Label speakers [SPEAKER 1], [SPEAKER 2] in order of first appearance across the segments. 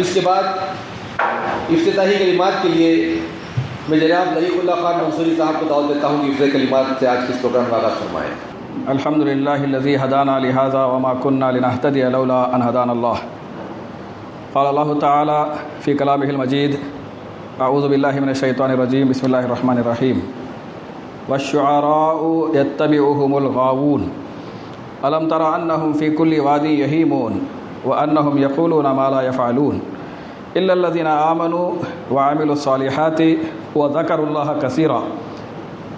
[SPEAKER 1] اب اس کے بعد افتتاحی کلمات کے لیے میں جناب لطیف اللہ خان منصوری صاحب کو دعوت دیتا ہوں کہ افتتاحی کلمات سے آج کے اس پروگرام کا آغاز فرمائیں۔
[SPEAKER 2] الحمد للہ الذی ہدانا لہذا وما كنا لنہتدی لولا ان ہدانا اللہ۔ قال اللہ تعالی فی کلامہ المجید اعوذ باللہ من الشیطان الرجیم بسم اللہ الرحمن الرحیم والشعراء یتبعهم الغاوون الم تر انہم فی کل واد یہیمون وانہم یقولون ما لا یفعلون الا الذین آمنوا وعملوا الصالحات وذکروا اللہ کثیرا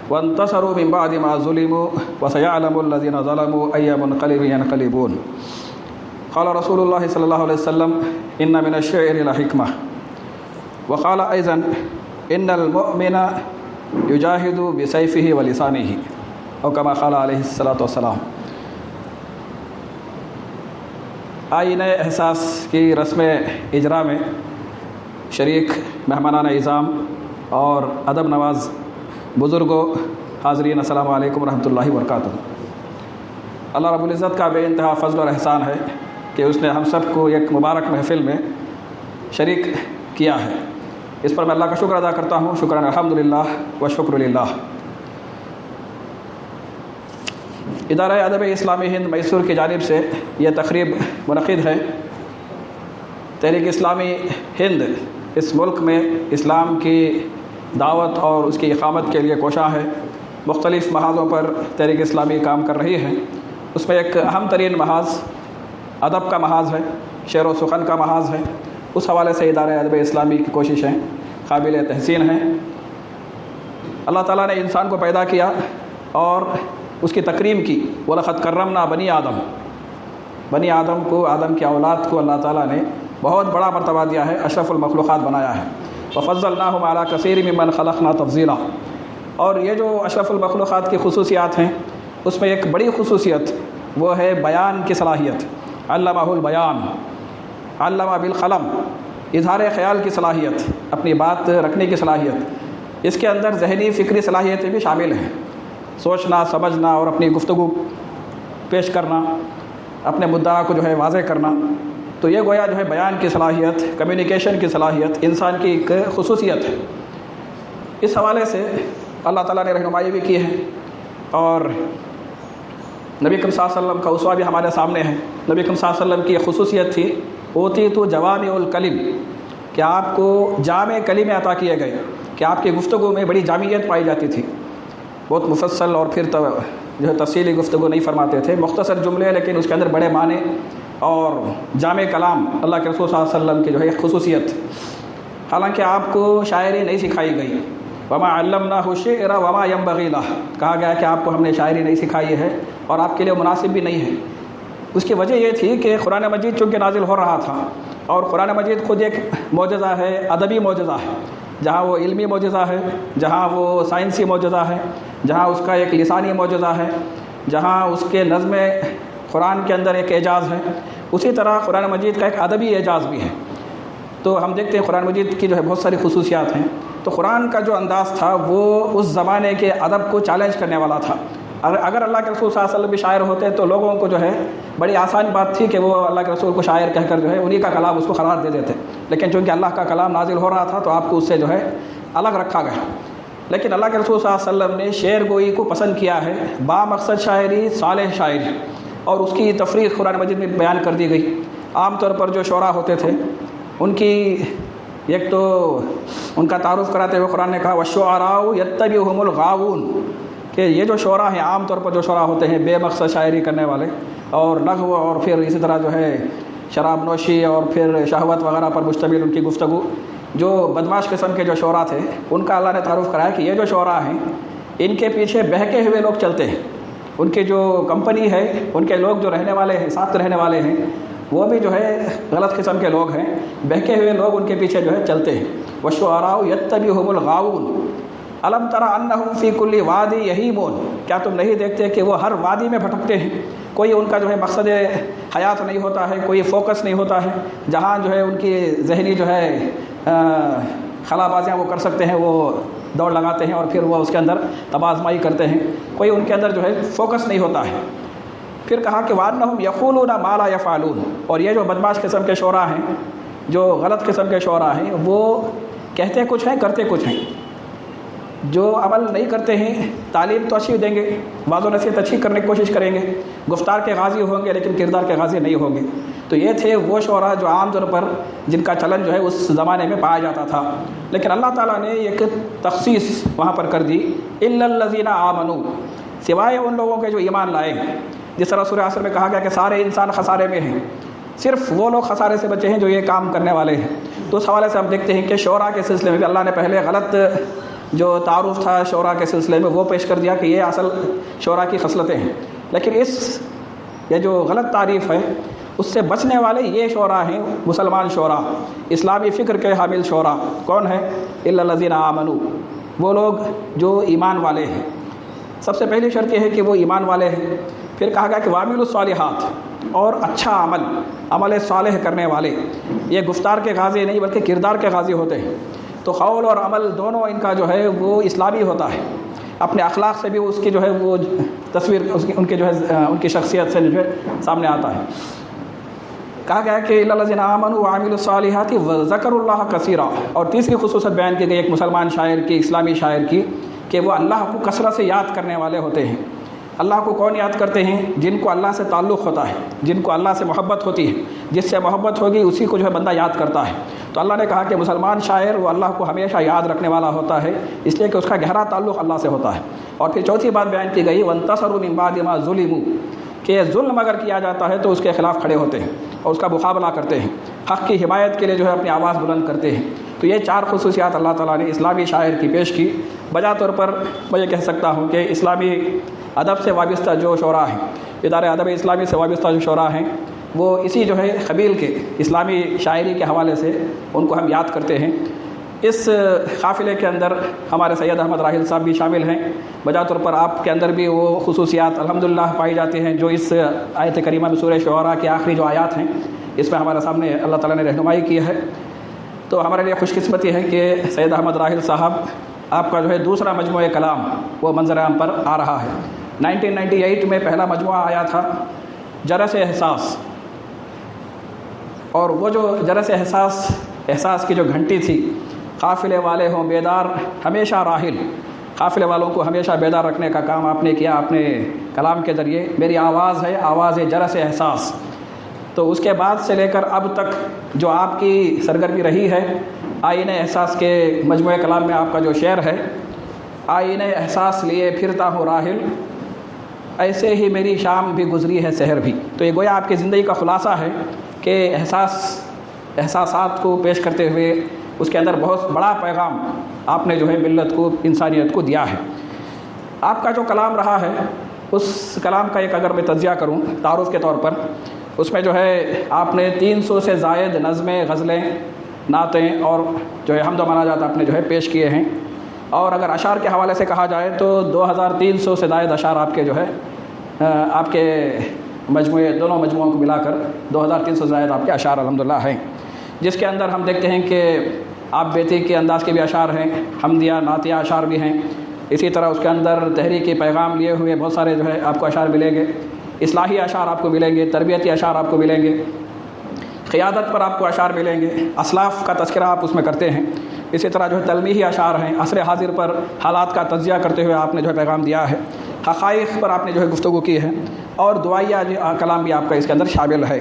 [SPEAKER 2] وانتصروا من بعد ما ظلموا وسيعلم الذين ظلموا أي منقلب ينقلبون۔ قال رسول الله صلى الله عليه وسلم إن من الشعر لحكمة، وقال أيضا إن المؤمن يجاهد بسيفه ولسانه، أو كما قال عليه الصلاة والسلام۔ آئین احساس کی رسم اجرا میں شریک مہمانان اعظام اور ادب نواز بزرگوں، حاضرین، السلام علیکم ورحمۃ اللہ وبرکاتہ۔ اللہ رب العزت کا بے انتہا فضل اور احسان ہے کہ اس نے ہم سب کو ایک مبارک محفل میں شریک کیا ہے۔ اس پر میں اللہ کا شکر ادا کرتا ہوں، شکران الحمدللہ و شکر للہ۔ ادارہ ادب اسلامی ہند میسور کی جانب سے یہ تقریب منعقد ہے۔ تحریک اسلامی ہند اس ملک میں اسلام کی دعوت اور اس کی اقامت کے لیے کوشاں ہے، مختلف محاذوں پر تحریک اسلامی کام کر رہی ہے۔ اس میں ایک اہم ترین محاذ ادب کا محاذ ہے، شعر و سخن کا محاذ ہے۔ اس حوالے سے ادارہ ادب اسلامی کی کوششیں قابل تحسین ہیں۔ اللہ تعالیٰ نے انسان کو پیدا کیا اور اس کی تکریم کی۔ وَلَقَدْ كَرَّمْنَا بَنِي آدم، بنی آدم کو، آدم کی اولاد کو اللہ تعالیٰ نے بہت بڑا مرتبہ دیا ہے، اشرف المخلوقات بنایا ہے۔ وَفَضَّلْنَاهُمْ عَلَىٰ كَثِيرٍ مِّمَّنْ خَلَقْنَا تَفْضِيلًا۔ اور یہ جو اشرف المخلوقات کی خصوصیات ہیں، اس میں ایک بڑی خصوصیت وہ ہے بیان کی صلاحیت۔ علمہ البیان، علمہ بالقلم، اظہار خیال کی صلاحیت، اپنی بات رکھنے کی صلاحیت۔ اس کے اندر ذہنی فکری صلاحیتیں بھی شامل ہیں، سوچنا، سمجھنا اور اپنی گفتگو پیش کرنا، اپنے مدعا کو جو ہے واضح کرنا۔ تو یہ گویا جو ہے بیان کی صلاحیت، کمیونیکیشن کی صلاحیت انسان کی ایک خصوصیت ہے۔ اس حوالے سے اللہ تعالیٰ نے رہنمائی بھی کی ہے، اور نبی کریم صلی اللہ علیہ وسلم کا اسوہ بھی ہمارے سامنے ہے۔ نبی کریم صلی اللہ علیہ وسلم کی ایک خصوصیت تھی اوتیت جوامع الکلم، کہ آپ کو جامع کلمے عطا کیے گئے، کہ آپ کی گفتگو میں بڑی جامعیت پائی جاتی تھی۔ بہت مفصل اور پھر جو ہے تفصیلی گفتگو نہیں فرماتے تھے، مختصر جملے لیکن اس کے اندر بڑے معنی اور جامع کلام اللہ کے رسول صلی اللہ علیہ وسلم کی جو ہے خصوصیت۔ حالانکہ آپ کو شاعری نہیں سکھائی گئی، وما علمناہ الشعر وما ينبغي له، کہا گیا کہ آپ کو ہم نے شاعری نہیں سکھائی ہے اور آپ کے لیے مناسب بھی نہیں ہے۔ اس کی وجہ یہ تھی کہ قرآن مجید چونکہ نازل ہو رہا تھا، اور قرآن مجید خود ایک معجزہ ہے، ادبی معجزہ ہے، جہاں وہ علمی معجزہ ہے، جہاں وہ سائنسی معجزہ ہے، جہاں اس کا ایک لسانی معجزہ ہے، جہاں اس کے نظم قرآن کے اندر ایک اعجاز ہے، اسی طرح قرآن مجید کا ایک ادبی اعجاز بھی ہے۔ تو ہم دیکھتے ہیں قرآن مجید کی جو ہے بہت ساری خصوصیات ہیں۔ تو قرآن کا جو انداز تھا وہ اس زمانے کے ادب کو چیلنج کرنے والا تھا۔ اگر اللہ کے رسول صلی اللہ علیہ وسلم بھی شاعر ہوتے تو لوگوں کو جو ہے بڑی آسان بات تھی کہ وہ اللہ کے رسول کو شاعر کہہ کر جو ہے انہی کا کلام اس کو قرار دے دیتے، لیکن چونکہ اللہ کا کلام نازل ہو رہا تھا تو آپ کو اس سے جو ہے الگ رکھا گیا۔ لیکن اللہ کے رسول صلی اللہ علیہ وسلم نے شعر گوئی کو پسند کیا ہے، با مقصد شاعری، صالح شاعری، اور اس کی تفریق قرآن مجید میں بیان کر دی گئی۔ عام طور پر جو شعراء ہوتے تھے ان کی ایک تو ان کا تعارف کراتے ہوئے قرآن نے کہا وَالشُّعَرَاءُ يَتَّبِعُهُمُ الْغَاوُونَ، کہ یہ جو شعراء ہیں، عام طور پر جو شعراء ہوتے ہیں بے مقصد شاعری کرنے والے اور لغو اور پھر اسی طرح جو ہے شراب نوشی اور پھر شہوت وغیرہ پر مشتمل ان کی گفتگو، جو بدمعاش قسم کے جو شعراء تھے ان کا اللہ نے تعارف کرایا کہ یہ جو شعراء ہیں ان کے پیچھے بہکے ہوئے لوگ چلتے ہیں، ان کی جو کمپنی ہے، ان کے لوگ جو رہنے والے ہیں، ساتھ رہنے والے ہیں، وہ بھی جو ہے غلط قسم کے لوگ ہیں، بہکے ہوئے لوگ ان کے پیچھے جو ہے چلتے ہیں۔ وَالشُّعَرَاءُ يَتَّبِعُهُمُ الْغَاوُونَ الم تر انہم فی کل وادی یہیمون، کیا تم نہیں دیکھتے کہ وہ ہر وادی میں بھٹکتے ہیں؟ کوئی ان کا جو ہے مقصد حیات نہیں ہوتا ہے، کوئی فوکس نہیں ہوتا ہے، جہاں جو ہے ان کی ذہنی جو ہے خلا بازیاں وہ کر سکتے ہیں، وہ دوڑ لگاتے ہیں اور پھر وہ اس کے اندر تبازمائی کرتے ہیں، کوئی ان کے اندر جو ہے فوکس نہیں ہوتا ہے۔ پھر کہا کہ وَأَنَّهُمْ يَقُولُونَ مَا لَا يَفْعَلُونَ، اور یہ جو بدمعاش قسم کے شعراء ہیں جو غلط قسم کے شعراء ہیں وہ کہتے کچھ ہیں کرتے کچھ ہیں. جو عمل نہیں کرتے ہیں تعلیم تو اچھی دیں گے, واضح و نصیحت اچھی کرنے کی کوشش کریں گے, گفتار کے غازی ہوں گے لیکن کردار کے غازی نہیں ہوں گے. تو یہ تھے وہ شعراء جو عام طور پر جن کا چلن جو ہے اس زمانے میں پایا جاتا تھا. لیکن اللہ تعالیٰ نے ایک تخصیص وہاں پر کر دی, الا الذین آمنوا, سوائے ان لوگوں کے جو ایمان لائے. جس طرح سورہ عصر میں کہا گیا کہ سارے انسان خسارے میں ہیں, صرف وہ لوگ خسارے سے بچے ہیں جو یہ کام کرنے والے ہیں. تو اس حوالے سے ہم دیکھتے ہیں کہ شعراء کے سلسلے میں بھی اللہ نے پہلے غلط جو تعارف تھا شعراء کے سلسلے میں وہ پیش کر دیا کہ یہ اصل شعراء کی خصلتیں ہیں. لیکن یہ جو غلط تعریف ہے اس سے بچنے والے یہ شعراء ہیں, مسلمان شعراء, اسلامی فکر کے حامل شعراء. کون ہیں؟ الا الذین آمنوا, وہ لوگ جو ایمان والے ہیں. سب سے پہلی شرط یہ ہے کہ وہ ایمان والے ہیں. پھر کہا گیا کہ وعملوا الصالحات, اور اچھا عمل صالح کرنے والے. یہ گفتار کے غازی نہیں بلکہ کردار کے غازی ہوتے ہیں. تو قول اور عمل دونوں ان کا جو ہے وہ اسلامی ہوتا ہے. اپنے اخلاق سے بھی اس کی جو ہے وہ تصویر ان کے جو ہے ان کی شخصیت سے جو ہے سامنے آتا ہے. کہا گیا کہ الا الذین آمنوا وعملوا الصالحات وذکروا اللہ کثیرا. اور تیسری خصوصیت بیان کی گئی ایک مسلمان شاعر کی, اسلامی شاعر کی, کہ وہ اللہ کو کثرت سے یاد کرنے والے ہوتے ہیں. اللہ کو کون یاد کرتے ہیں؟ جن کو اللہ سے تعلق ہوتا ہے, جن کو اللہ سے محبت ہوتی ہے. جس سے محبت ہوگی اسی کو جو ہے بندہ یاد کرتا ہے. تو اللہ نے کہا کہ مسلمان شاعر وہ اللہ کو ہمیشہ یاد رکھنے والا ہوتا ہے, اس لیے کہ اس کا گہرا تعلق اللہ سے ہوتا ہے. اور پھر چوتھی بات بیان کی گئی وانتصروا من بعد ما ظلموا, کہ ظلم اگر کیا جاتا ہے تو اس کے خلاف کھڑے ہوتے ہیں اور اس کا مقابلہ کرتے ہیں, حق کی حمایت کے لیے جو ہے اپنی آواز بلند کرتے ہیں. تو یہ 4 خصوصیات اللہ تعالیٰ نے اسلامی شاعر کی پیش کی. بجا طور پر میں یہ کہہ سکتا ہوں کہ اسلامی ادب سے وابستہ جو شعراء ہیں, ادارے ادب اسلامی سے وابستہ جو شعراء ہیں, وہ اسی جو ہے قبیل کے اسلامی شاعری کے حوالے سے ان کو ہم یاد کرتے ہیں. اس قافلے کے اندر ہمارے سید احمد راحل صاحب بھی شامل ہیں. بجا طور پر آپ کے اندر بھی وہ خصوصیات الحمدللہ پائی جاتی ہیں جو اس آیت کریمہ میں سورہ شعراء کی آخری جو آیات ہیں اس میں ہمارے سامنے اللہ تعالیٰ نے رہنمائی کی ہے. تو ہمارے لیے خوش قسمتی ہے کہ سید احمد راحل صاحب آپ کا جو ہے دوسرا مجموعہ کلام وہ منظر عام پر آ رہا ہے. 1998 میں پہلا مجموعہ آیا تھا جرس احساس, اور وہ جو جرس احساس کی جو گھنٹی تھی, قافلے والے ہوں بیدار ہمیشہ راحل, قافلے والوں کو ہمیشہ بیدار رکھنے کا کام آپ نے کیا اپنے کلام کے ذریعے. میری آواز ہے آواز جرس احساس. تو اس کے بعد سے لے کر اب تک جو آپ کی سرگرمی رہی ہے, آئین احساس کے مجموعہ کلام میں آپ کا جو شعر ہے, آئین احساس لیے پھرتا ہوں راحل, ایسے ہی میری شام بھی گزری ہے سحر بھی. تو یہ گویا آپ کی زندگی کا خلاصہ ہے کہ احساسات کو پیش کرتے ہوئے اس کے اندر بہت بڑا پیغام آپ نے جو ہے ملت کو, انسانیت کو دیا ہے. آپ کا جو کلام رہا ہے اس کلام کا ایک اگر میں تجزیہ کروں تعارف کے طور پر, اس میں جو ہے آپ نے 300 سے زائد نظمیں, غزلیں, نعتیں اور جو ہے حمد و مناجات آپ نے جو ہے پیش کیے ہیں. اور اگر اشعار کے حوالے سے کہا جائے تو 2300 سے زائد اشعار آپ کے جو ہے آپ کے مجموعے دونوں مجموعوں کو ملا کر 2300 سے زائد آپ کے اشعار الحمدللہ ہیں, جس کے اندر ہم دیکھتے ہیں کہ آپ بیتی کے انداز کے بھی اشعار ہیں, حمدیہ نعتیہ اشعار بھی ہیں. اسی طرح اس کے اندر تحریکی پیغام لیے ہوئے بہت سارے جو ہے آپ کو اشعار ملیں گے, اصلاحی اشعار آپ کو ملیں گے, تربیتی اشعار آپ کو ملیں گے, قیادت پر آپ کو اشعار ملیں گے, اسلاف کا تذکرہ آپ اس میں کرتے ہیں. اسی طرح جو ہے تلمیحی اشعار ہیں, عصر حاضر پر حالات کا تجزیہ کرتے ہوئے آپ نے جو ہے پیغام دیا ہے, حقائق پر آپ نے جو ہے گفتگو کی ہے, اور دعائیہ کلام بھی آپ کا اس کے اندر شامل ہے.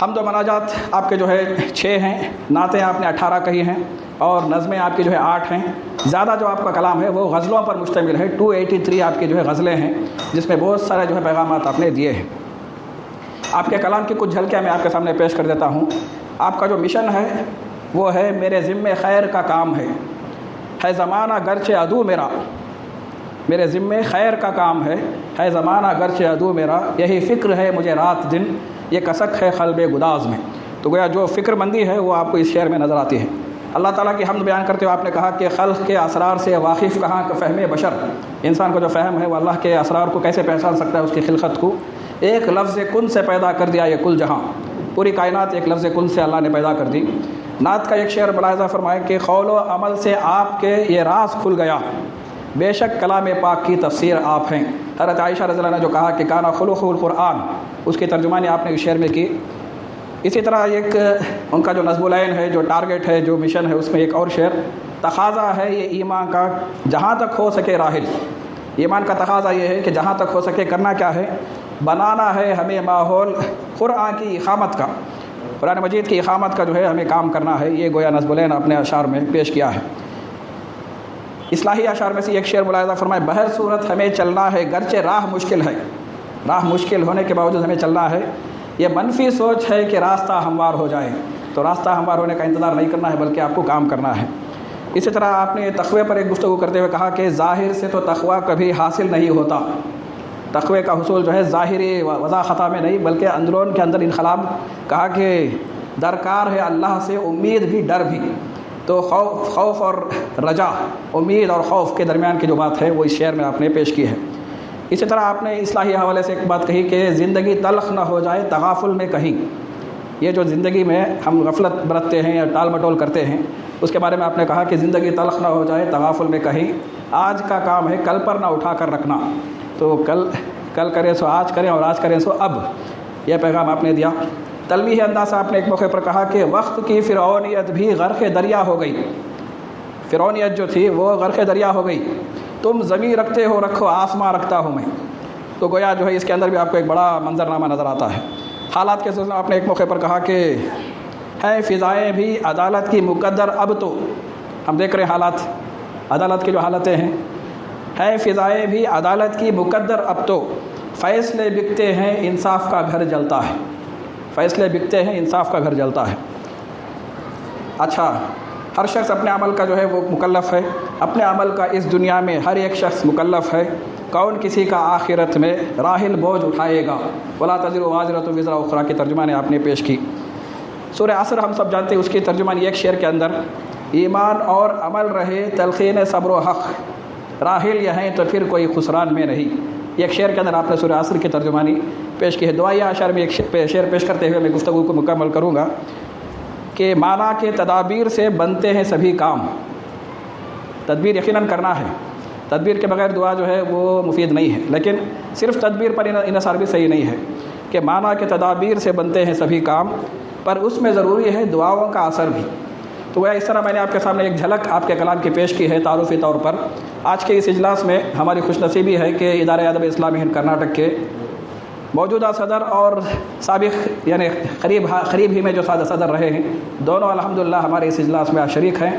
[SPEAKER 2] حمد و مناجات آپ کے جو ہے 6 ہیں, نعتیں آپ نے 18 کہی ہیں, اور نظمیں آپ کی جو ہے 8 ہیں. زیادہ جو آپ کا کلام ہے وہ غزلوں پر مشتمل ہے, 283 آپ کی جو ہے غزلیں ہیں جس میں بہت سارے جو ہے پیغامات آپ نے دیے ہیں. آپ کے کلام کی کچھ جھلکیاں میں آپ کے سامنے پیش کر دیتا ہوں. آپ کا جو مشن ہے وہ ہے میرے ذمے خیر کا کام ہے زمانہ گرچہ عدو میرا, میرے ذمے خیر کا کام ہے زمانہ گرچہ عدو میرا, یہی فکر ہے مجھے رات دن, یہ کسک ہے قلب گداز میں. تو گویا جو فکر مندی ہے وہ آپ کو اس شعر میں نظر آتی ہے. اللہ تعالیٰ کی حمد بیان کرتے ہوئے آپ نے کہا کہ خلق کے اسرار سے واقف کہاں کہ فہم بشر, انسان کو جو فہم ہے وہ اللہ کے اسرار کو کیسے پہچان سکتا ہے, اس کی خلقت کو. ایک لفظ کن سے پیدا کر دیا یہ کل جہاں, پوری کائنات ایک لفظ کن سے اللہ نے پیدا کر دی. نعت کا ایک شعر ملاحظہ فرمائے کہ قول و عمل سے آپ کے یہ راز کھل گیا, بے شک کلام پاک کی تفسیر آپ ہیں. حضرت عائشہ رضی اللہ عنہا نے جو کہا کہ کانا خلق القرآن, اس کی ترجمانی آپ نے اس شعر میں کی. اسی طرح ایک ان کا جو نصب العین ہے، جو ٹارگٹ ہے، جو مشن ہے، اس میں ایک اور شعر تقاضا ہے یہ ایمان کا جہاں تک ہو سکے راحل. ایمان کا تقاضا یہ ہے کہ جہاں تک ہو سکے کرنا کیا ہے؟ بنانا ہے ہمیں ماحول قرآن کی اقامت کا، قرآن مجید کی اقامت کا جو ہے ہمیں کام کرنا ہے. یہ گویا نصب العین اپنے اشعار میں پیش کیا ہے. اصلاحی اشعار میں سے ایک شعر ملاحظہ فرمائے، بہر صورت ہمیں چلنا ہے گرچہ راہ مشکل ہے. راہ مشکل ہونے کے باوجود ہمیں چلنا ہے. یہ منفی سوچ ہے کہ راستہ ہموار ہو جائے، تو راستہ ہموار ہونے کا انتظار نہیں کرنا ہے بلکہ آپ کو کام کرنا ہے. اسی طرح آپ نے تقوی پر ایک گفتگو کرتے ہوئے کہا کہ ظاہر سے تو تقوی کبھی حاصل نہیں ہوتا. تقوی کا حصول جو ہے ظاہری وضع خطا میں نہیں بلکہ اندرون کے اندر انقلاب. کہا کہ درکار ہے اللہ سے امید بھی ڈر بھی. تو خوف اور رجا، امید اور خوف کے درمیان کی جو بات ہے وہ اس شعر میں آپ نے پیش کی ہے. اسی طرح آپ نے اصلاحی حوالے سے ایک بات کہی کہ زندگی تلخ نہ ہو جائے تغافل میں کہیں. یہ جو زندگی میں ہم غفلت برتتے ہیں یا ٹال مٹول کرتے ہیں، اس کے بارے میں آپ نے کہا کہ زندگی تلخ نہ ہو جائے تغافل میں کہیں. آج کا کام ہے کل پر نہ اٹھا کر رکھنا. تو کل کریں سو آج کریں اور آج کریں سو اب. یہ پیغام آپ نے دیا. تلمیح انداز سے آپ نے ایک موقع پر کہا کہ وقت کی فرعونیت بھی غرق دریا ہو گئی. فرعونیت جو تھی وہ غرق دریا ہو گئی. تم زمین رکھتے ہو رکھو آسماں رکھتا ہوں میں. تو گویا جو ہے اس کے اندر بھی آپ کو ایک بڑا منظرنامہ نظر آتا ہے. حالات کے سلسلے میں آپ نے ایک موقع پر کہا کہ ہیں فضائیں بھی عدالت کی مقدر اب تو. ہم دیکھ رہے ہیں حالات، عدالت کی جو حالتیں ہیں فضائیں بھی عدالت کی مقدر اب تو. فیصلے بکتے ہیں انصاف کا گھر جلتا ہے. فیصلے بکتے ہیں انصاف کا گھر جلتا ہے. اچھا، ہر شخص اپنے عمل کا جو ہے وہ مکلف ہے. اپنے عمل کا اس دنیا میں ہر ایک شخص مکلف ہے. کون کسی کا آخرت میں راحل بوجھ اٹھائے گا؟ ولا تزر وازرۃ وزر اخری کی ترجمانی آپ نے پیش کی. سورہ عصر ہم سب جانتے ہیں، اس کی ترجمانی ایک شعر کے اندر ایمان اور عمل رہے تلقین صبر و حق، راحل یہ ہیں تو پھر کوئی خسران میں نہیں. ایک شعر کے اندر آپ نے سورہ عصر کی ترجمانی پیش کی ہے. دعائیہ اشعار میں ایک شعر پیش کرتے ہوئے میں گفتگو کو مکمل کروں گا کہ معنی کے تدابیر سے بنتے ہیں سبھی کام. تدبیر یقیناً کرنا ہے، تدبیر کے بغیر دعا جو ہے وہ مفید نہیں ہے. لیکن صرف تدبیر پر انحصار بھی صحیح نہیں ہے کہ معنی کے تدابیر سے بنتے ہیں سبھی کام، پر اس میں ضروری ہے دعاؤں کا اثر بھی. تو وہ اس طرح میں نے آپ کے سامنے ایک جھلک آپ کے کلام کی پیش کی ہے تعارفی طور پر. آج کے اس اجلاس میں ہماری خوش نصیبی ہے کہ ادارہ ادب اسلامی ہند کرناٹک کے موجودہ صدر اور سابق یعنی قریب ہی میں جو صدر رہے ہیں، دونوں الحمدللہ ہمارے اس اجلاس میں شریک ہیں.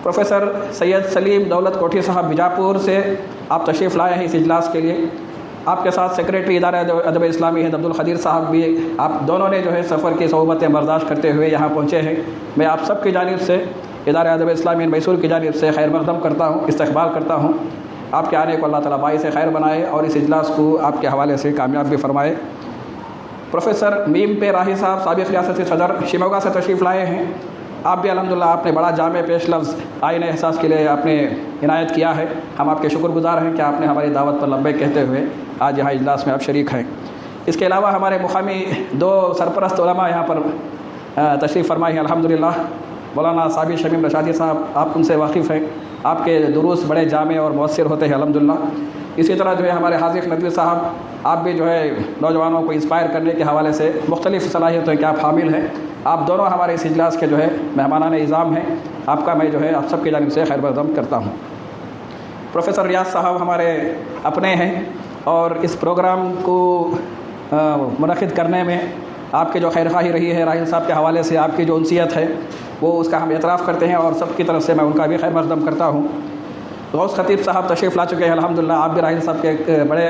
[SPEAKER 2] پروفیسر سید سلیم دولت کوٹھی صاحب بیجاپور سے آپ تشریف لائے ہیں اس اجلاس کے لیے. آپ کے ساتھ سیکریٹری ادارہ ادب اسلامی ہند عبدالقدیر صاحب بھی، آپ دونوں نے جو ہے سفر کی صعوبتیں برداشت کرتے ہوئے یہاں پہنچے ہیں. میں آپ سب کی جانب سے ادارہ ادب اسلامی ہند میسور کی جانب سے خیر مقدم کرتا ہوں، استقبال کرتا ہوں. آپ کے آنے کو اللہ تعالیٰ باعث خیر بنائے اور اس اجلاس کو آپ کے حوالے سے کامیاب بھی فرمائے. پروفیسر میم پہ راہی صاحب سابق ریاستی صدر شیموگا سے تشریف لائے ہیں. آپ بھی الحمدللہ آپ نے بڑا جامع پیش لفظ آئین احساس کے لیے آپ نے عنایت کیا ہے. ہم آپ کے شکر گزار ہیں کہ آپ نے ہماری دعوت پر لبیک کہتے ہوئے آج یہاں اجلاس میں آپ شریک ہیں. اس کے علاوہ ہمارے مقامی دو سرپرست علماء یہاں پر تشریف فرمائے ہیں الحمدللہ. مولانا صابر شمیم رشادی صاحب، آپ ان سے واقف ہیں، آپ کے دروس بڑے جامع اور مؤثر ہوتے ہیں الحمدللہ. اسی طرح جو ہے ہمارے حاذق ندوی صاحب، آپ بھی جو ہے نوجوانوں کو انسپائر کرنے کے حوالے سے مختلف صلاحیتوں کے آپ حامل ہیں. آپ دونوں ہمارے اس اجلاس کے جو ہے مہمانان اعظام ہیں. آپ کا میں جو ہے آپ سب کی جانب سے خیر مقدم کرتا ہوں. پروفیسر ریاض صاحب ہمارے اپنے ہیں اور اس پروگرام کو منعقد کرنے میں آپ کی جو خیر خواہی رہی ہے، راحل صاحب کے حوالے سے آپ کی جو انسیت ہے وہ اس کا ہم اعتراف کرتے ہیں اور سب کی طرف سے میں ان کا بھی خیر مقدم کرتا ہوں. غوث خطیب صاحب تشریف لا چکے ہیں الحمدللہ. آپ بھی راحل صاحب کے ایک بڑے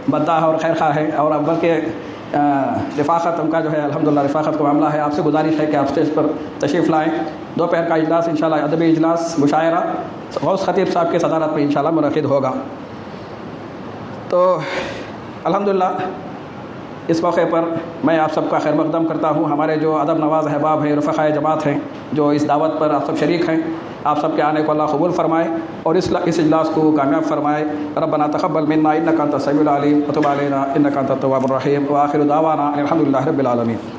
[SPEAKER 2] مداح اور خیر خواہ ہیں اور بلکہ رفاقت ان کا جو ہے الحمدللہ رفاقت کا معاملہ ہے. آپ سے گزارش ہے کہ آپ اسٹیج پر تشریف لائیں. دوپہر کا اجلاس انشاءاللہ ادبی اجلاس مشاعرہ غوث خطیب صاحب کی صدارت میں انشاءاللہ منعقد ہوگا. تو الحمدللہ اس موقع پر میں آپ سب کا خیر مقدم کرتا ہوں. ہمارے جو ادب نواز احباب ہیں، رفقائے جماعت ہیں جو اس دعوت پر آپ سب شریک ہیں، آپ سب کے آنے کو اللہ قبول فرمائے اور اس اجلاس کو کامیاب فرمائے. ربنا تقبل منا انک انت السمیع العلیم وتب علینا انک انت التواب الرحیم وآخر دعوانا الحمدللہ رب العالمین.